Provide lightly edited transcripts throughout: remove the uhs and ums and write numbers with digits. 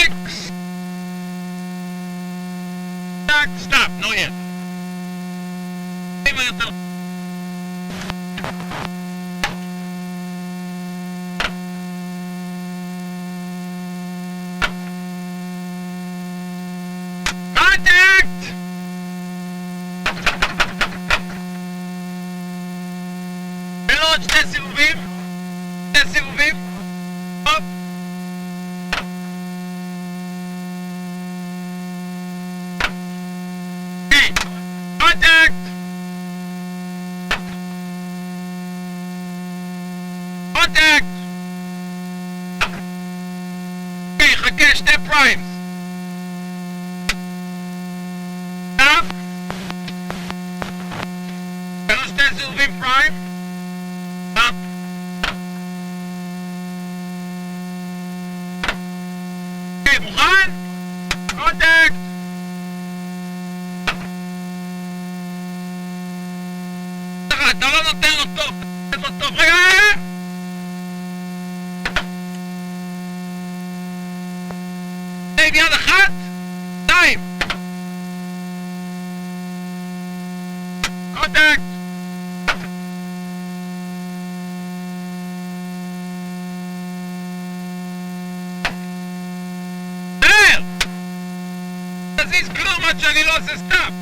6. Stop, no yet. Contact! עוד שני סיבובים, הופ. אוקיי, קונטקט. אוקיי, חכה, שני פריימס. סטאפ. קנו שני סיבובים פריים. מוכן? קונטקט! אתה לא נותן לו טוב, אתה נותן לו טוב, רגע! עם יד אחת, 2! קונטקט! תזיז כלום עד שאני לא עושה סטאפ.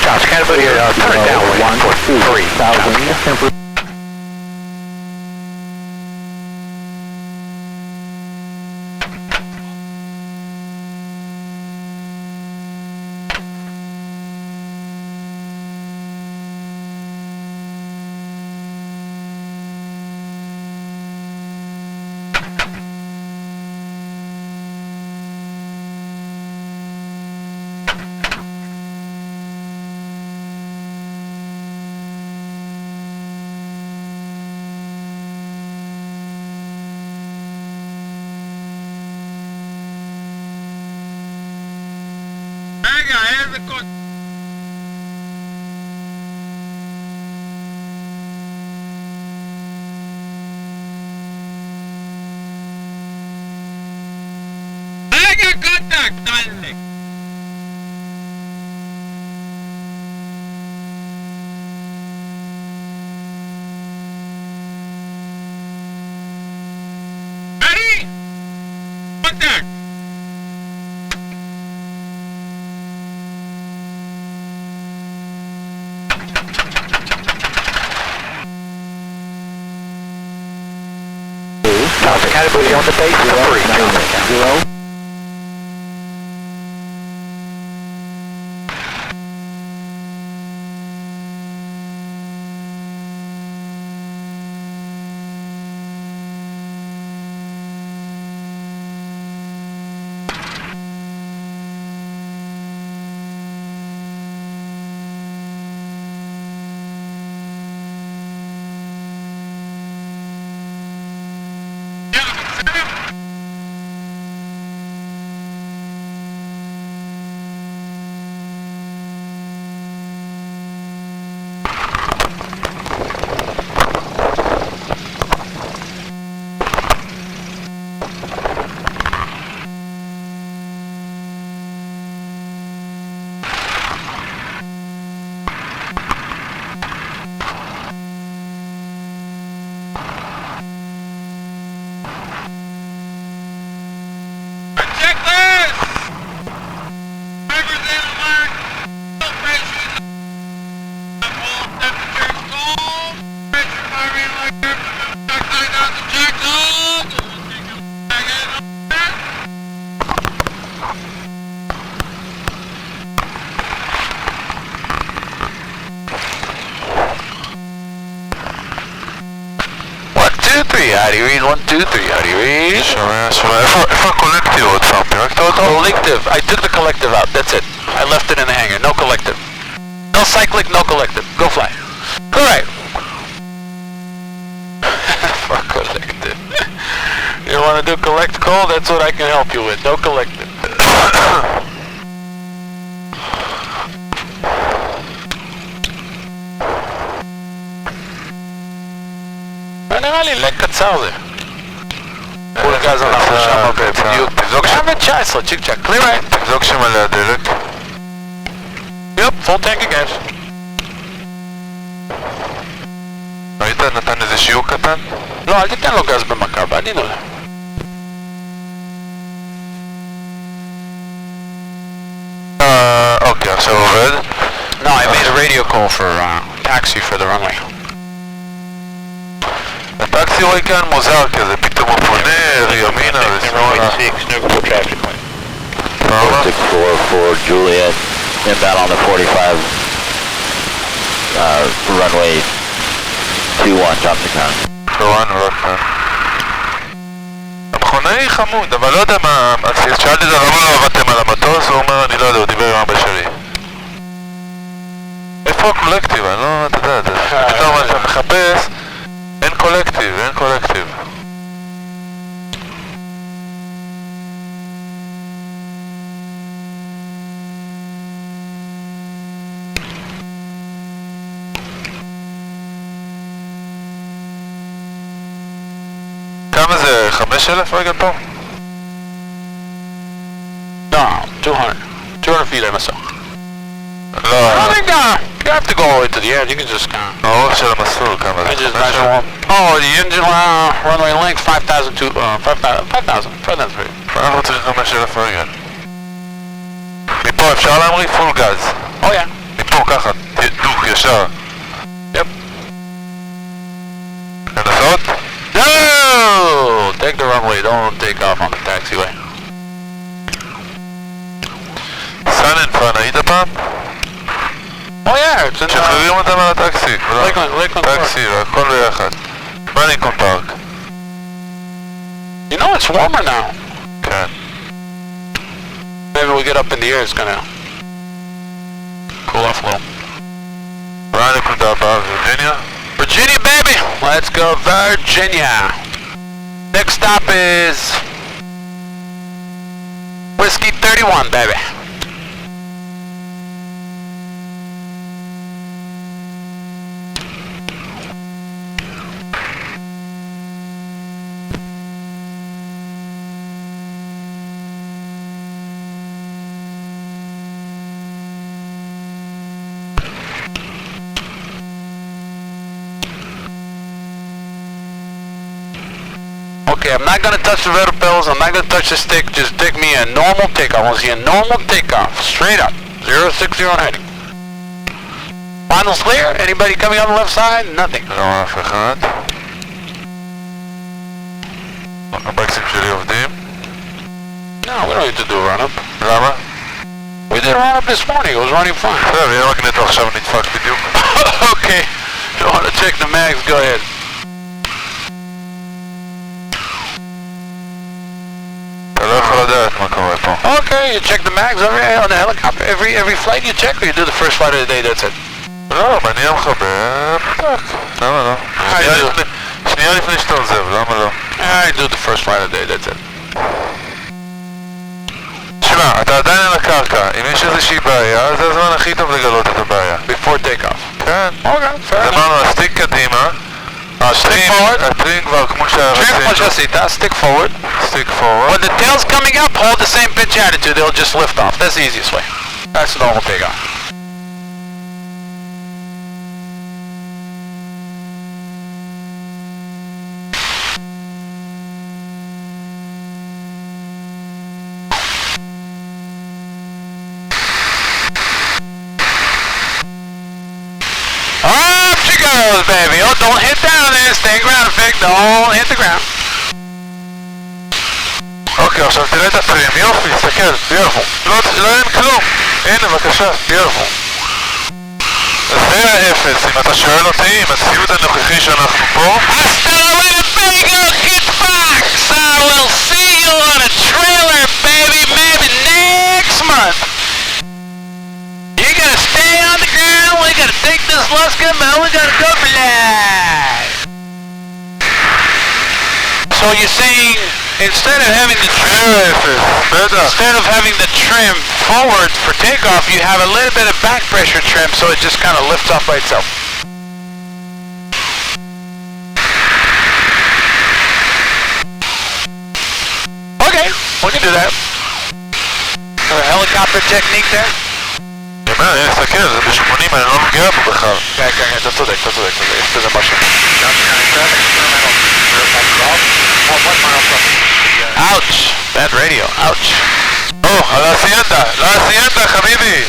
Shots, kind of put here, turn it down 1 for 3,000. רגע, איזה קוד? רגע, קונטקט, דלק. Ready? Contact. Kind of put you on the base for 3. 0. 1, 2, 3, how do you read? שומע, איפה הקולקטיב עוד פעם? פירקת אותו? Collective, I took the collective out, that's it. I left it in the hangar, no collective. No cyclic, no collective, go fly. Alright. For collective. You wanna do collect coal? That's what I can help you with, no collective. נראה לי לג קצר זה. פול גז אנחנו שם בדיוק. תבדוק שם 19, צ'יק צ'ק, clear right. תבדוק שמלא הדלק. יופ, full tank of gas. ראית? נתן איזה שיעור קטן? לא, אל תיתן לו גז במכה, בעדינו לה. אוקיי, עכשיו עובד. No, I made a radio call for taxi for the runway. הטקסי רואה כאן מוזר כזה, פתאום הוא פונה, ימינה ושמאלה. 644 Juliet, inbound on the 45, runway 21, drop the count. כמובן, רק כאן. המכונאי חמוד, אבל לא יודע מה... אז שאלתי את זה, למה לא עבדתם על המטוס? הוא אומר, אני לא יודע, הוא דיבר עם אבא שלי. איפה הקולקטיב? אני לא... אתה יודע, זה פתאום מה שאתה מחפש, אין קולקטיב, אין קולקטיב. כמה זה? 5,000 רגע פה? No, 200 feet I must have. לא, I don't think you have to go all the way to the end, you can just האורך של המסלול כמה זה? I just measure one. Oh, the engine runway length 5,000 אנחנו צריכים 5,000 רגע. מפה אפשר להמריא פול גז. Oh yeah. מפה ככה, דוק, ישר. Yep. לנסות? No! Take the runway, don't take off on the taxiway. סננפן, היית פעם? Oh yeah, it's in שחררים אותם על הטקסי. Lakeland טקסי, הכל ביחד. מניקון פארק. You know it's warmer now. כן. Maybe we get up in the air, it's gonna cool off a little. נקודה הבאה, וירג'יניה? Virginia, baby! Let's go, Virginia! Next stop is Whiskey 31, baby. Okay, I'm not gonna touch the vertipells, I'm not gonna touch the stick, just take me a normal takeoff. I wanna see a normal takeoff, straight up, 060 on heading. Finals clear, anybody coming on the left side? Nothing. לא אף אחד. הברקסים שלי עובדים. No, we don't need to do a run-up. למה? We did a run-up this morning, it was running fine. בסדר, יהיה מגנטו עכשיו נדפק בדיוק. Okay, you wanna check the mags, go ahead. אתה לא יכול לדעת מה קורה פה. Okay, you check the mags on the helicopter, every flight you check, or you do the first flight of the day, that's it? לא, מניע מחבר, פתק. למה לא? שנייה לפני שאתה עוזב, למה לא? I do the first flight of the day, that's it. תשמע, אתה עדיין על הקרקע, אם יש איזושהי בעיה, זה הזמן הכי טוב לגלות את הבעיה. Before takeoff. כן. Okay, fair אז enough. אמרנו, הסטיק קדימה. Stick forward. הטרין כבר כמו Check what you see, stick forward. סטיק פורוורד. When the tail's coming up, hold the same pitch attitude, they'll just lift off. That's the easiest way. That's the normal takeoff. Up she goes, baby. Oh, don't hit down there. Stay ground, Vic. Don't hit the ground. אוקיי, עכשיו תראה את הטרין, יופי, תסתכל, ביורפול. לא אין כלום. הנה, בבקשה, ביורפול. אז 100, אם אתה שואל אותי, עם הציוד הנוכחי שאנחנו פה, Hasta luego, Hitbox! I will see you on a trailer, baby, maybe next month! You're gonna stay on the ground, we're gonna take this Luscombe, and we're gonna go for life! So you're saying, instead of having the trim forward for takeoff, you have a little bit of back pressure trim, so it just kind of lifts off by itself. Okay, we can do that. A helicopter technique there? אני אומר, תסתכל, זה ב-80, אני לא נוגע פה בכלל. כן, אתה צודק, יש בזה משהו. Ouch! Bad radio, ouch. לא הסיינדה, חביבי.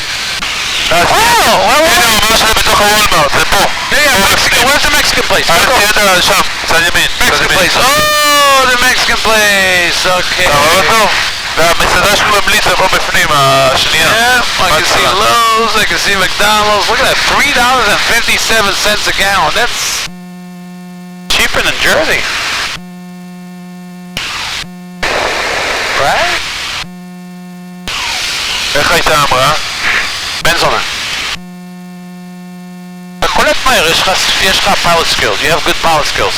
הנה, ממש בתוך הוולמארט, זה פה. Where's the Mexican place? הסיינדה שם, צד ימין. Mexican place. Oh, the Mexican place. Okay. אתה רואה אותו? והמסעדה שלו המליץ לבוא בפנים, השנייה. Yeah, I can see Lowe's, I can see McDonald's. Look at that, $3.57 a gallon. That's cheaper than Jersey. Right? איך הייתה אמרה? בן זונה. אתה קולט מהר, יש לך pilot skills. You have good pilot skills.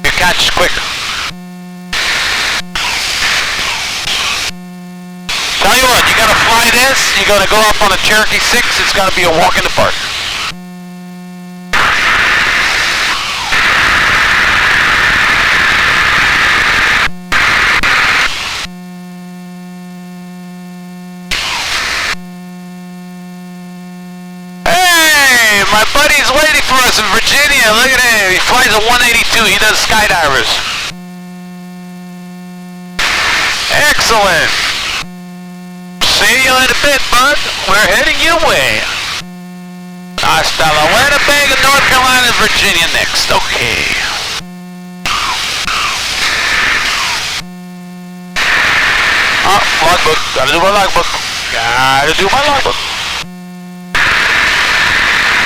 You catch quick. Tell you what, you gotta fly this, you're gonna go up on a Cherokee 6, it's gonna be a walk in the park. Hey, my buddy's waiting for us in Virginia, look at him, he flies a 182, he does skydivers. Excellent. See you in a bit, bud. We're heading your way. Hasta la Winnebago, North Carolina, Virginia next. Okay. Logbook. Gotta do my logbook.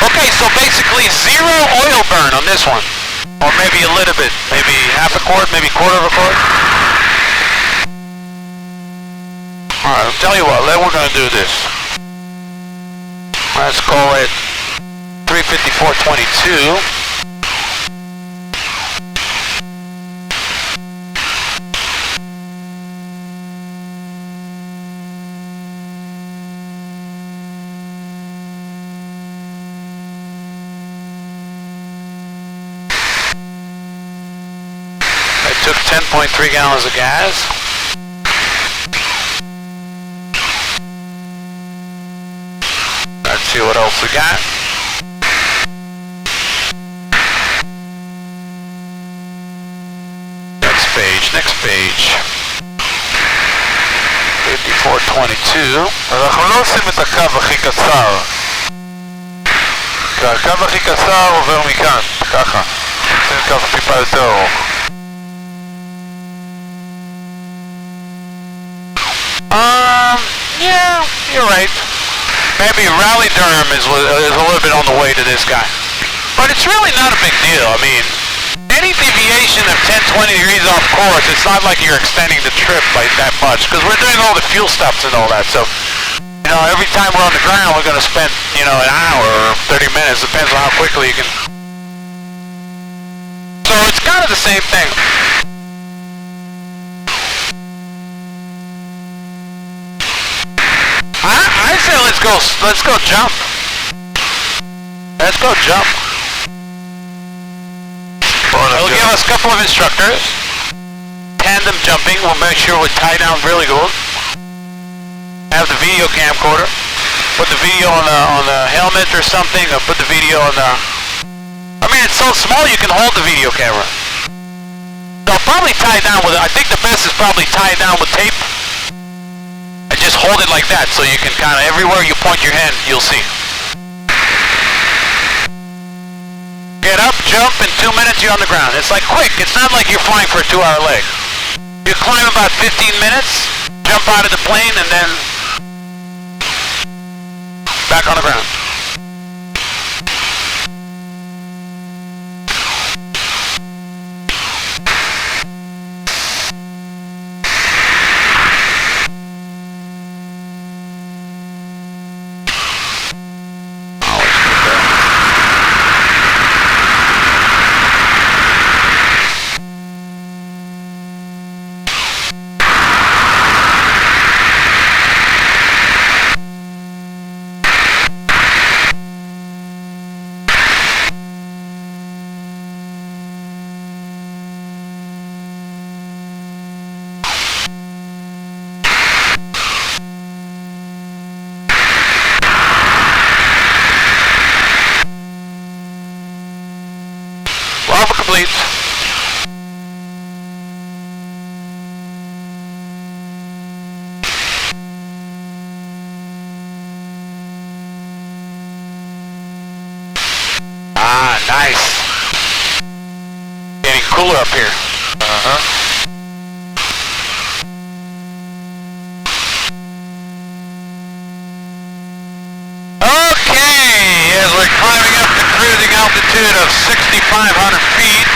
Okay, so basically zero oil burn on this one. Or maybe a little bit. Maybe half a quart, maybe quarter of a quart. Alright, I'll tell you what, we're gonna do this. Let's call it 354.22. I took 10.3 gallons of gas. Let's see what else we got. Next page. 54.22. אנחנו לא עושים את הקו הכי קצר. כי הקו הכי קצר עובר מכאן, ככה. עושים קו טיפה יותר ארוך. Yeah, you're right. Maybe Raleigh Durham is a little bit on the way to this guy. But it's really not a big deal. I mean, any deviation of 10-20 degrees off course, it's not like you're extending the trip by that much, because we're doing all the fuel stops and all that, so, you know, every time we're on the ground, we're going to spend, you know, an hour or 30 minutes, depends on how quickly you can. So it's kind of the same thing. I say let's go jump. Let's go jump. They'll give us a couple of instructors. Tandem jumping, we'll make sure we tie down really good. Have the video camcorder. Put the video on the helmet or something, or put the video on the... I mean, it's so small you can hold the video camera. So I'll probably tie it down with... I think the best is probably tie it down with tape. And just hold it like that, so you can kind of... Everywhere you point your hand, you'll see. Get up, jump, in 2 minutes you're on the ground. It's like quick, it's not like you're flying for a 2-hour leg. You climb about 15 minutes, jump out of the plane, and then back on the ground. complete. Ah, nice. Getting cooler up here. Okay, as we're climbing up to cruising altitude of 6,500 feet.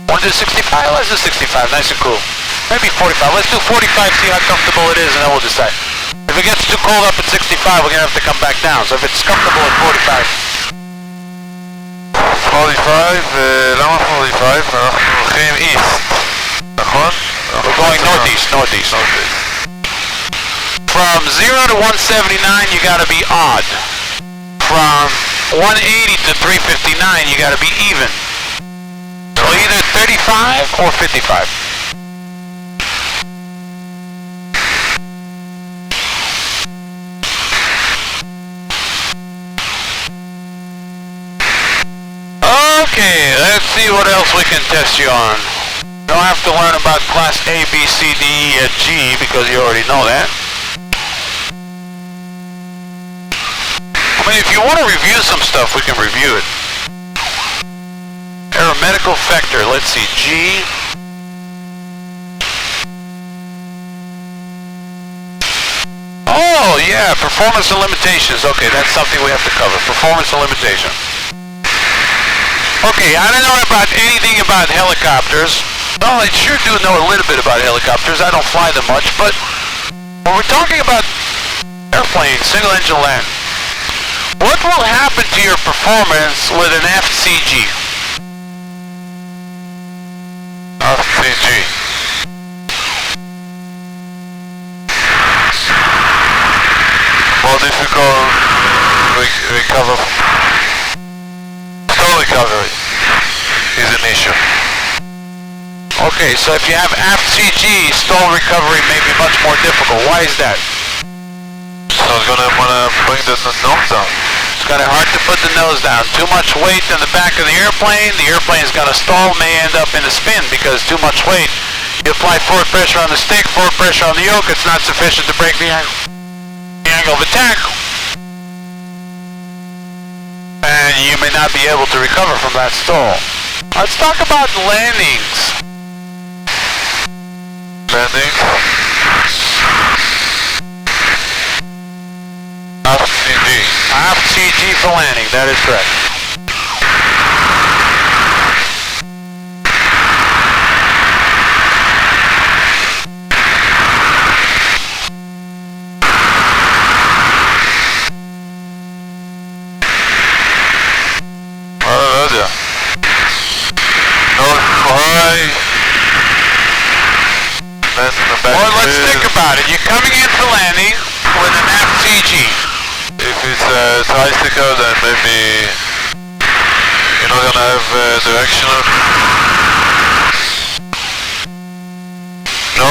Want to do 65? Let's do 65, nice and cool. Maybe 45. Let's do 45, see how comfortable it is, and then we'll decide. If it gets too cold up at 65, we're going to have to come back down. So if it's comfortable at 45. 45, למה 45? אנחנו הולכים east, נכון? We're going northeast. From 0 to 179, you got to be odd. From 180 to 359, you got to be even. So either 35 or 55. Okay, let's see what else we can test you on. You don't have to learn about class A, B, C, D, E, and G because you already know that. I mean, if you want to review some stuff, we can review it. Aeromedical vector, let's see, G. Oh, yeah, performance and limitations. Okay, that's something we have to cover. Performance and limitations. Okay, I don't know about anything about helicopters. Well, I sure do know a little bit about helicopters. I don't fly them much, but when we're talking about airplanes, single engine land, what will happen to your performance with an FCG? FCG. More difficult recover. Stall recovery is an issue. Okay, so if you have FCG, stall recovery may be much more difficult. Why is that? So it's gonna wanna bring the nose down. It's kind of hard to put the nose down. Too much weight in the back of the airplane is gonna stall, may end up in a spin because too much weight. You apply forward pressure on the stick, forward pressure on the yoke, it's not sufficient to break the angle of attack. And you may not be able to recover from that stall. Let's talk about landings. Landing. FCG. FCG for landing, that is correct. Well, let's think about it. You're coming in for landing with an FCG. If it's a tricycle, then maybe you're not gonna have directional. No?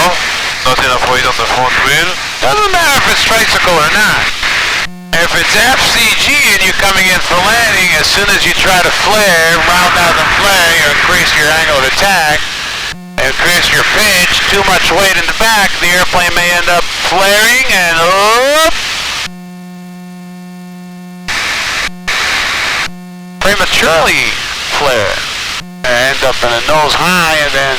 Not enough weight on the front wheel? Doesn't matter if it's tricycle or not. If it's FCG and you're coming in for landing, as soon as you try to flare, round out the flare, or increase your angle of attack, increase your pitch, too much weight in the back, the airplane may end up flaring and prematurely flare and end up in a nose high and then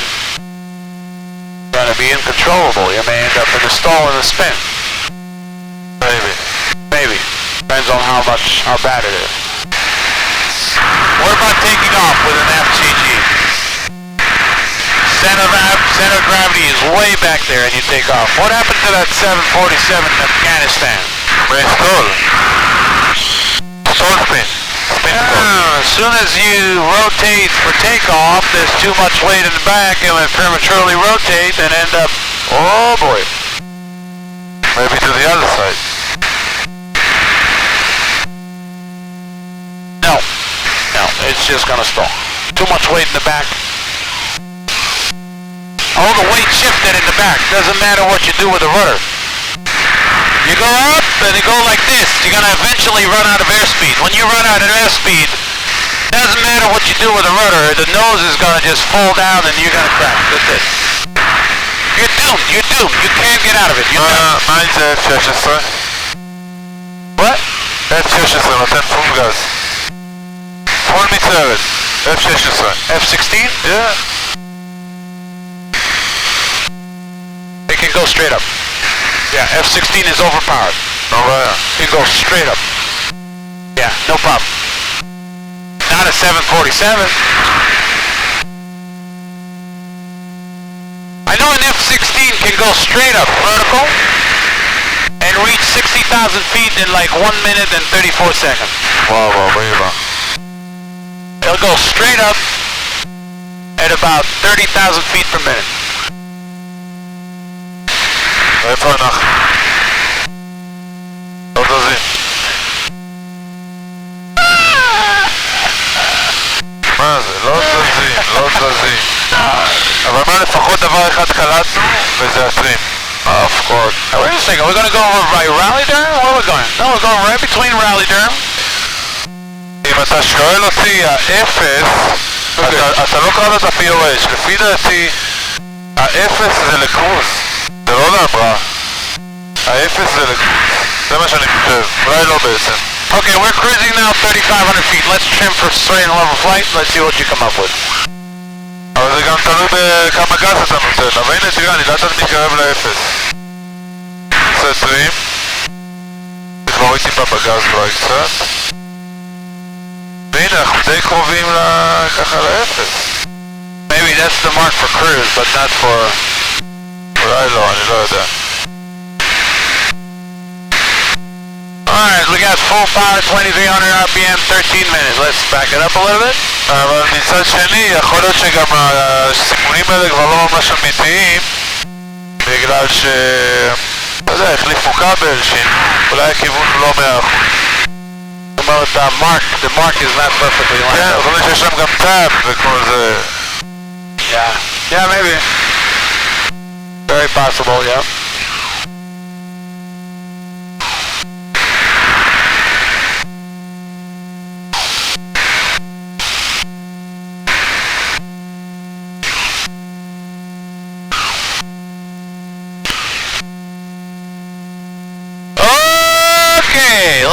going to be uncontrollable. You may end up in a stall and a spin. Maybe. Depends on how bad it is. What about taking off with an FCG? Center of gravity is way back there and you take off. What happened to that 747 in Afghanistan? Stall spin. As soon as you rotate for takeoff, there's too much weight in the back and will prematurely rotate and end up, oh boy. Maybe to the other side. No, it's just gonna stall. Too much weight in the back. All the weight shifted in the back. Doesn't matter what you do with the rudder. You go up and you go like this. You're going to eventually run out of airspeed. When you run out of airspeed, Doesn't matter what you do with the rudder, the nose is gonna just fall down and you're gonna crash. That's it. You're doomed. You're doomed. You can't get out of it. You're doomed. מה אם זה F16? What? F16 נותן פול גז. פול מצוות. F16. F-16? Yeah. It can go straight up. Yeah, F-16 is overpowered. לא בעיה. It can go straight up. Yeah, no problem. Not a 747. I know an F-16 can go straight up vertical and reach 60,000 feet in like 1 minute and 34 seconds. וואו, וואו, בעירה. It'll go straight up at about 30,000 feet per minute. איפה אנחנו? לא זזים. מה זה? לא זזים, לא זזים. אבל מה, לפחות דבר אחד קלטנו, וזה הטרים. Of course. Now, wait a second, we're going to go over by Raleigh Durham? Where are we going? No, we're going right between Raleigh Durham. אם אתה שואל אותי, האפס, אתה לא קראת את ה-POH, לפי דעתי, האפס זה לקרוז, זה לא להבראה. האפס זה לקרוז, זה מה שאני חושב, אולי לא בעצם. Okay, we're cruising now 3,500 feet. Let's trim for straight and level flight. Let's see what you come up with. אבל זה גם תלוי בכמה גז אתה נותן, אבל הנה תראה, אני לאט לאט מתקרב לאפס. נעשה טרים. כבר רואה טיפה בגז אולי קצת. והנה, אנחנו די קרובים ככה לאפס. Maybe that's the mark for cruise, but not for... אולי לא, אני לא יודע. Alright, we got full power, 2,300 RPM, 13 minutes. Let's back it up a little bit. אבל מצד שני, יכול להיות שגם הסימונים האלה כבר לא ממש אמיתיים בגלל ש... לא יודע, החליפו כבל, שאולי הכיוון הוא לא 100%. זאת אומרת, the mark is not perfectly lined כן, up. זאת אומרת שיש שם גם טאפ וכל זה... Yeah, maybe. Very possible, yeah.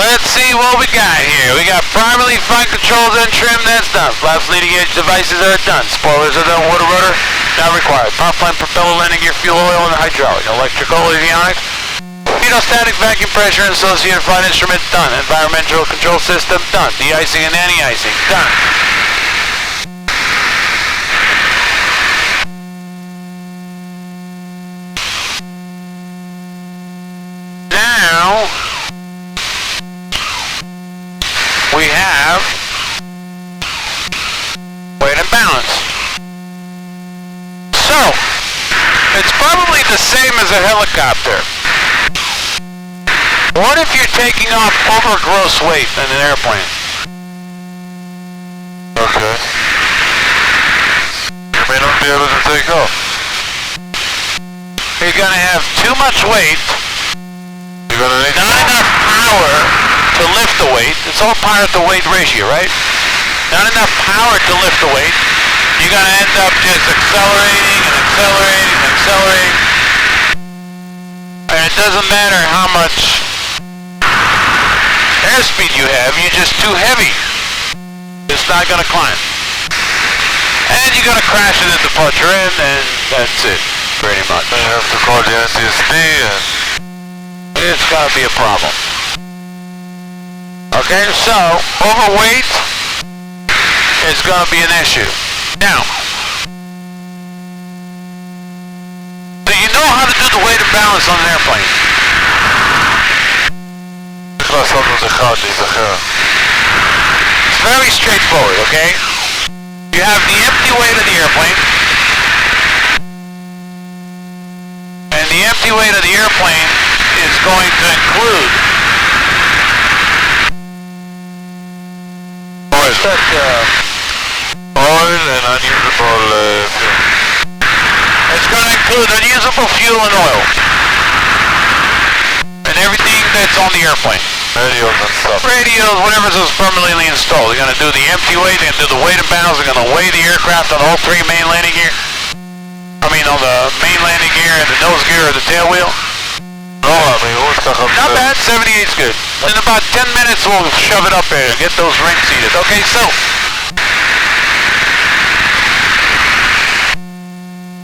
Let's see what we got here. We got primarily flight controls and trim, that's done. Flaps leading edge devices are done. Spoilers are done. Water rudder, not required. Pump line, propeller, landing gear, fuel oil, and hydraulic. Electrical, avionics. Static vacuum pressure and associated flight instrument, done. Environmental control system, done. De-icing and anti-icing, done. Now... we have weight and balance. So, it's probably the same as a helicopter. What if you're taking off over gross weight in an airplane? Okay. You may not be able to take off. You're gonna have too much weight, You're gonna need not enough power to lift the weight. It's all power to weight ratio, right? Not enough power to lift the weight. You're gonna end up just accelerating and accelerating and accelerating. And it doesn't matter how much airspeed you have, you're just too heavy. It's not gonna climb. And you're gonna crash it at the departure end, and that's it, pretty much. You have to call the NTSB and... it's gonna be a problem. Okay, so overweight is gonna be an issue. Now, do you know how to do the weight and balance on an airplane? צריך לעשות עוד אחד, להיזכר. It's very straightforward, okay? You have the empty weight of the airplane, and the empty weight of the airplane is going to include oil and unusable fuel. it's going to include unusable fuel and oil and everything that's on the airplane. Radios and stuff. Radios, whatever's permanently installed. They're gonna do the empty weight, they're gonna do the weight imbalance, they're gonna weigh the aircraft on all three main landing gear. I mean on the main landing gear and the nose gear or the tail wheel. לא רע, מהירות ככה. Not bad, 78's good. In about 10 minutes we'll shove it up there and get those rings seated. Okay, so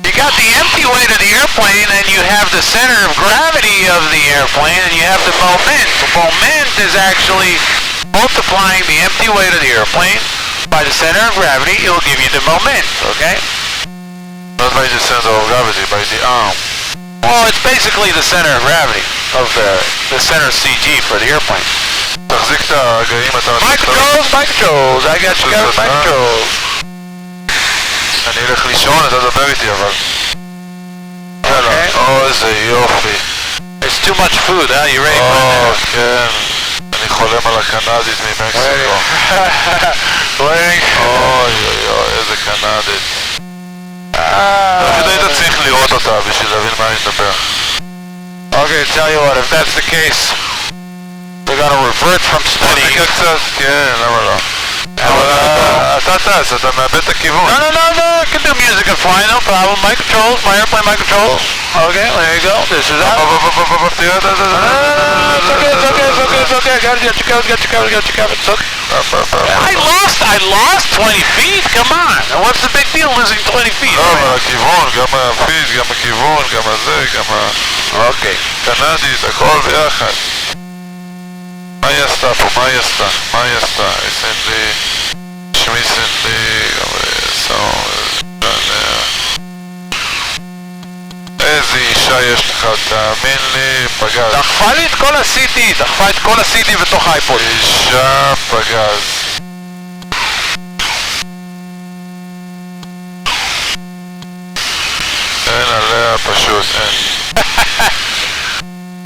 you got the empty weight of the airplane and you have the center of gravity of the airplane and you have the moment. The moment is actually multiplying the empty weight of the airplane by the center of gravity. It will give you the moment, okay? Not by the center of gravity, by the arm. Well, it's basically the center of gravity of the center CG for the airplane. תחזיק את הגאים, אתה My controls, I got you covered, my controls. אני אלך לישון, אתה דבר איתי אבל. יאללה, איזה יופי. It's too much food, huh? You ready for that? כן. אני חולם על הקנדית ממקסיקו. אוי אוי, איזה קנדית. כדי היית צריך לראות אותה בשביל להבין מה אני מדבר. Okay, tell you what, if that's the case, we're gonna revert from studying. תחכה קצת, כן, למה לא? אבל אתה טס, אתה מאבד את הכיוון. No, I can do music and fly, no problem. My controls, my airplane, my controls. Okay, there you go. This is that. תראה, It's okay. Got you covered. It's okay. I lost 20 feet. Come on. What's the big deal losing 20 feet? לא, אבל הכיוון, גם הפיד, גם הכיוון, גם הזה, גם אוקיי. קנדית, הכל ביחד. מה היא עשתה פה? מה היא עשתה? סנדי, שמי סנדי, איזה אישה יש לך, תאמין לי, פגז. דחפה לי את כל ה-CT, בתוך האייפוד. אישה פגז. אין עליה פשוט, אין.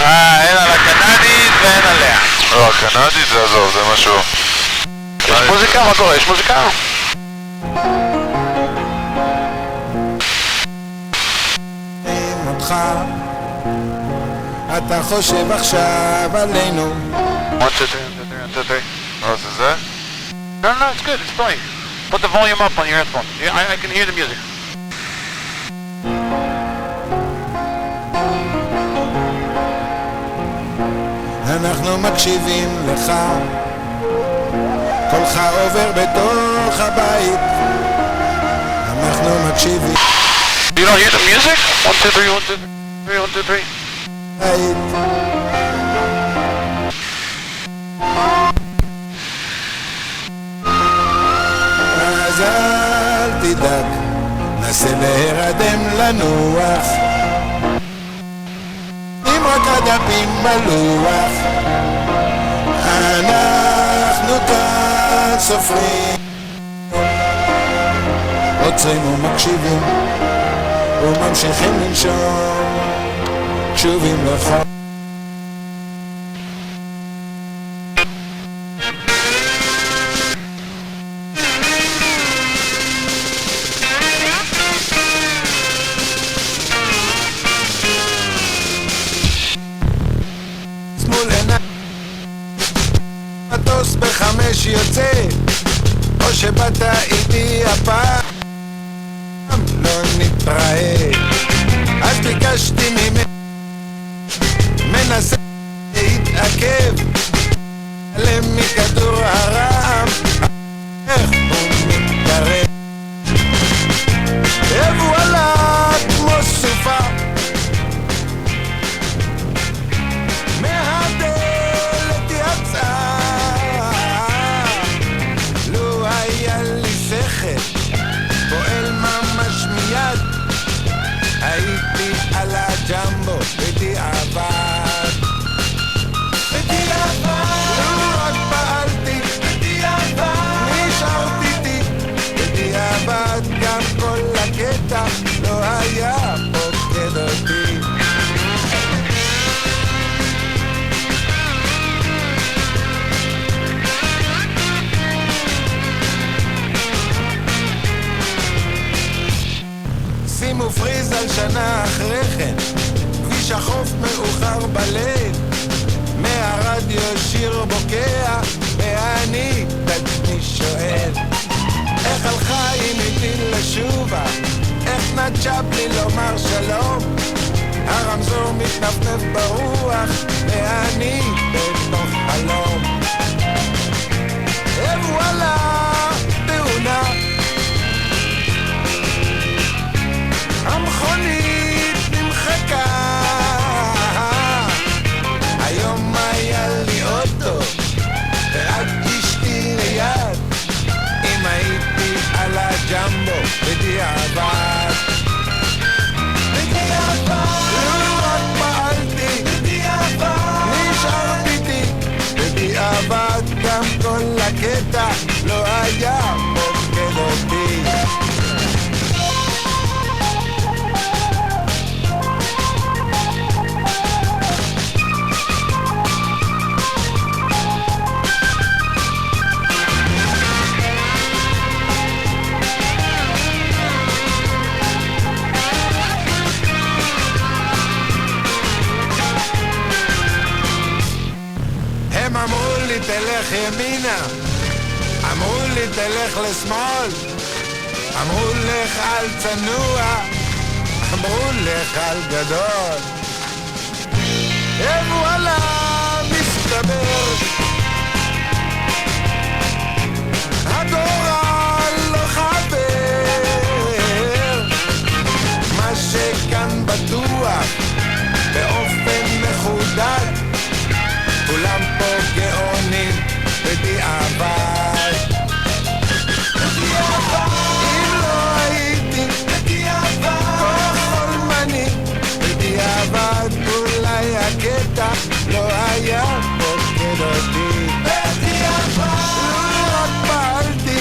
אין על הקנדית ואין עליה. לא, הקנדית זה עזוב, זה משהו. יש מוזיקה? מה קורה? יש מוזיקה? אתה חושב עכשיו עלינו. 1, 2, 3. זה זה? No, it's good. It's playing. Put the volume up on your headphone. Yeah, I can hear the music. אנחנו מקשיבים לך, קולך עובר בתוך הבית. אנחנו מקשיבים. You don't hear the music? 1, 2, 3, 1, 2, 3, 1, 2, 3. אז אל תדאג, נסה להירדם לנוח, אם רק הדפים בלוח, אנחנו כאן סופרים, עוצרים ומקשיבים וממשיכים לנשום, קשובים לך. מטוס ב5 יוצא, או שבאת איתי הפעם, לא נתראה. אז ביקשתי ממנו, מנסה להתעכב, עלם מכדור הרעם, איך הוא מתקרב, ווואלה כמו סופה, מהדלת יצאה. לו היה לי שכל פועל ממש מיד, הייתי על הג'מבו בדיעבד. לו רק פעלתי, נשארתי איתי בדיעבד. גם כל הקטע לא היה פוקד אותי. שימו פריז על שנה אחרי כן, כביש החוף מאוחר בליל, מערד ברדיו שיר בוקע, ואני בעצמי שואל, איך הלכה איתי לשובה, איך נג'ה בלי לומר שלום, הרמזור מתנפנף ברוח, ואני בתוך חלום. ווואלה, תאונה, המכונית נמחקה, היום היה לי אוטו ורק אשתי ליד, אם הייתי על הג'מבו בדיעבד, לו רק פעלתי נשאר ביתי בדיעבד, גם כל הקטע לא היה מוקד אותי. הם אמרו לי תלך ימינה, אמרו לי תלך לשמאל, אמרו לך על צנוע, אמרו לך על גדול. וואלה, מסתבר הגורל לא חבר, מה שכאן בטוח באופן מחודד, כולם פה גאונים בדיעבד. אם לא הייתי כה חולמני בדיעבד, אולי הקטע לא היה פוקד אותי. לו רק פעלתי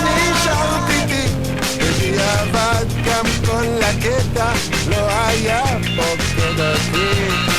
נשאר ביתי בדיעבד, גם כל הקטע לא היה פוקד אותי.